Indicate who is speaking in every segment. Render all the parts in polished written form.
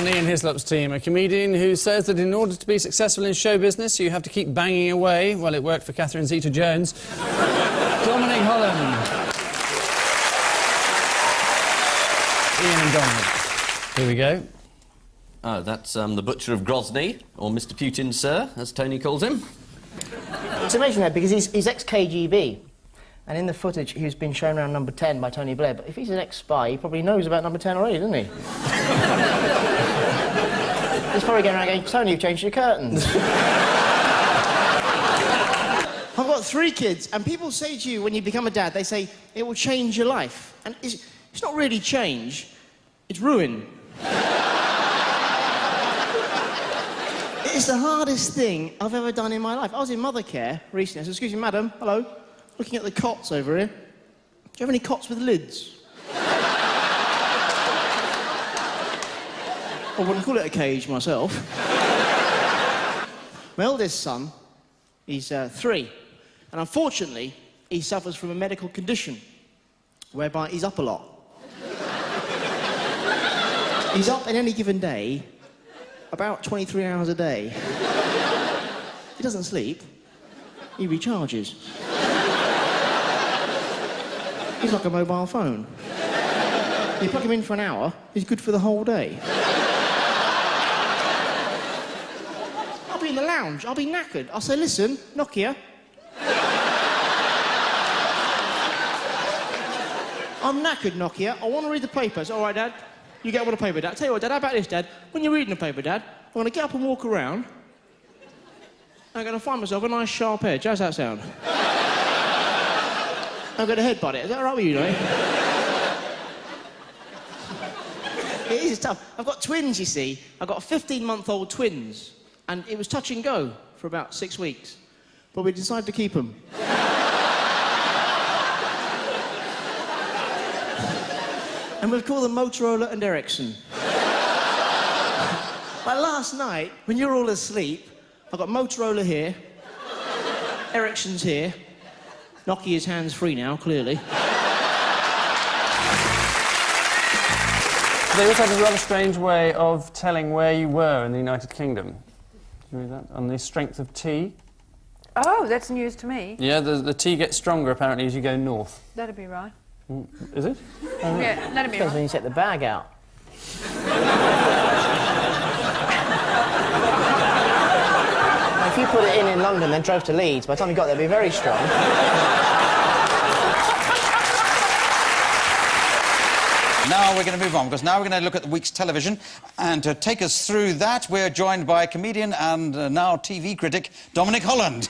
Speaker 1: on Ian Hislop's team, a comedian who says that in order to be successful in show business, you have to keep banging away. Well, it worked for Catherine Zeta-Jones. Dominic Holland. Ian and Dominic. Here we go.
Speaker 2: Oh, that's the Butcher of Grozny, or Mr. Putin, sir, as Tony calls him.
Speaker 3: It's amazing, though, because he's ex-KGB. And in the footage, he's been shown around number 10 by Tony Blair. But if he's an ex-spy, he probably knows about number 10 already, doesn't he? He's probably going around going, Tony, you've changed your curtains.
Speaker 4: I've got 3 kids, and people say to you when you become a dad, they say, it will change your life. And it's not really change, it's ruin. It's the hardest thing I've ever done in my life. I was in mother care recently. I said, excuse me, madam, hello. Looking at the cots over here. Do you have any cots with lids? I wouldn't call it a cage myself. My eldest son, he's 3. And unfortunately, he suffers from a medical condition whereby he's up a lot. He's up in any given day about 23 hours a day. He doesn't sleep, he recharges. He's like a mobile phone. You plug him in for an hour, he's good for the whole day. I'll be in the lounge, I'll be knackered. I'll say, listen, Nokia. I'm knackered, Nokia. I want to read the papers. All right, Dad. You get on with the paper, Dad. Tell you what, Dad, how about this, Dad? When you're reading the paper, Dad, I'm going to get up and walk around. I'm going to find myself a nice sharp edge. How's that sound? I'm going to headbutt it. Is that all right with you, Ray? It is tough. I've got twins, you see. I've got 15-month-old twins. And it was touch and go for about 6 weeks. But we decided to keep them. And we've called them Motorola and Ericsson. Like last night, when you're all asleep, I've got Motorola here, Ericsson's here, Nokia's hands-free now, clearly.
Speaker 1: They also have a rather strange way of telling where you were in the United Kingdom. Did you read that? On the strength of tea.
Speaker 5: Oh, that's news to me.
Speaker 1: Yeah, the tea gets stronger, apparently, as you go north.
Speaker 5: That'd be right.
Speaker 1: Is it?
Speaker 5: Yeah, that'd be
Speaker 3: Depends
Speaker 5: right.
Speaker 3: when you take the bag out. If you put it in London, then drove to Leeds, by the time you got there, it'd be very strong.
Speaker 6: Now we're going to move on, because now we're going to look at the week's television. And to take us through that, we're joined by comedian and now TV critic, Dominic Holland.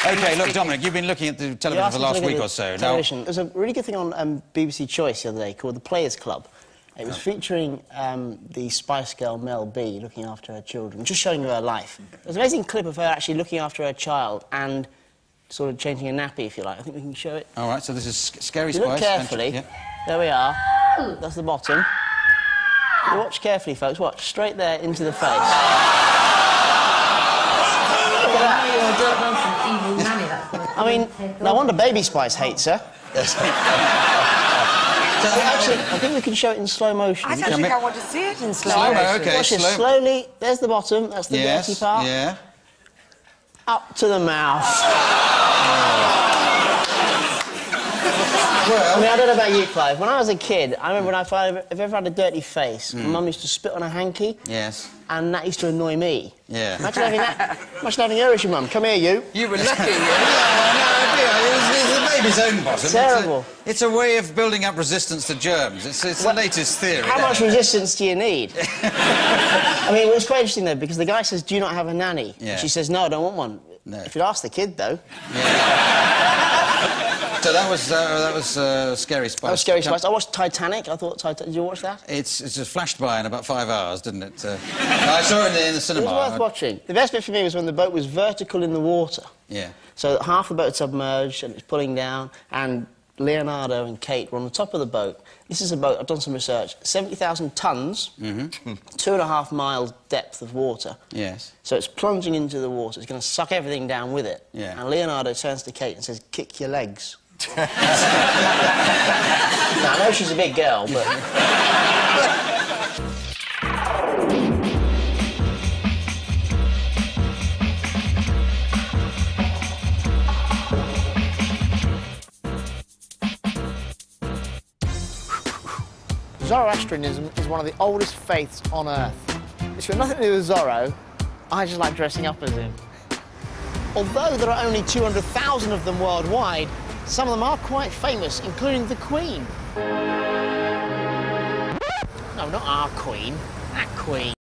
Speaker 6: OK, look, Dominic, you've been looking at the television for the last week or so.
Speaker 3: Television. There's a really good thing on BBC Choice the other day called The Players' Club. It was featuring the Spice Girl Mel B looking after her children, just showing her life. There's an amazing clip of her actually looking after her child and sort of changing a nappy, if you like. I think we can show it.
Speaker 6: All right, so this is Scary
Speaker 3: If you
Speaker 6: Spice.
Speaker 3: look carefully. Yeah. There we are. That's the bottom. You watch carefully, folks. Watch. Straight there into the face. I mean, no wonder Baby Spice hates her. Actually, I think we can show it in slow motion.
Speaker 5: I don't think I want to see it in slow
Speaker 6: motion.
Speaker 5: motion.
Speaker 6: OK,
Speaker 3: Watch it slowly. There's the bottom. That's the dirty part.
Speaker 6: Yeah.
Speaker 3: Up to the mouth.
Speaker 6: Well,
Speaker 3: I mean, I don't know about you, Clive. When I was a kid, I remember if I ever had a dirty face, my mum used to spit on a hanky.
Speaker 6: Yes.
Speaker 3: And that used to annoy me.
Speaker 6: Yeah.
Speaker 3: Imagine having that. Imagine having her as your mum. Come here, you.
Speaker 6: You were lucky. It's the baby's own bottom.
Speaker 3: Terrible.
Speaker 6: It's a way of building up resistance to germs. It's the latest theory.
Speaker 3: How much resistance do you need? I mean, it was quite interesting, though, because the guy says, do you not have a nanny?
Speaker 6: Yeah.
Speaker 3: And she says, no, I don't want one.
Speaker 6: No.
Speaker 3: If you'd ask the kid, though.
Speaker 6: Yeah. So that was Scary Spice.
Speaker 3: That was Scary Spice. I watched Titanic. I thought, did you watch that?
Speaker 6: It's just flashed by in about 5 hours, didn't it? I saw it in the cinema.
Speaker 3: It was worth watching. The best bit for me was when the boat was vertical in the water.
Speaker 6: Yeah.
Speaker 3: So half the boat submerged and it's pulling down, and Leonardo and Kate were on the top of the boat. This is a boat, I've done some research, 70,000 tonnes, 2.5 miles depth of water.
Speaker 6: Yes.
Speaker 3: So it's plunging into the water. It's going to suck everything down with it.
Speaker 6: Yeah.
Speaker 3: And Leonardo turns to Kate and says, "Kick your legs." Now, I know she's a big girl, but... Zoroastrianism is one of the oldest faiths on Earth. It's got nothing to do with Zorro. I just like dressing up as him. Although there are only 200,000 of them worldwide, some of them are quite famous, including the Queen. No, not our Queen. That Queen.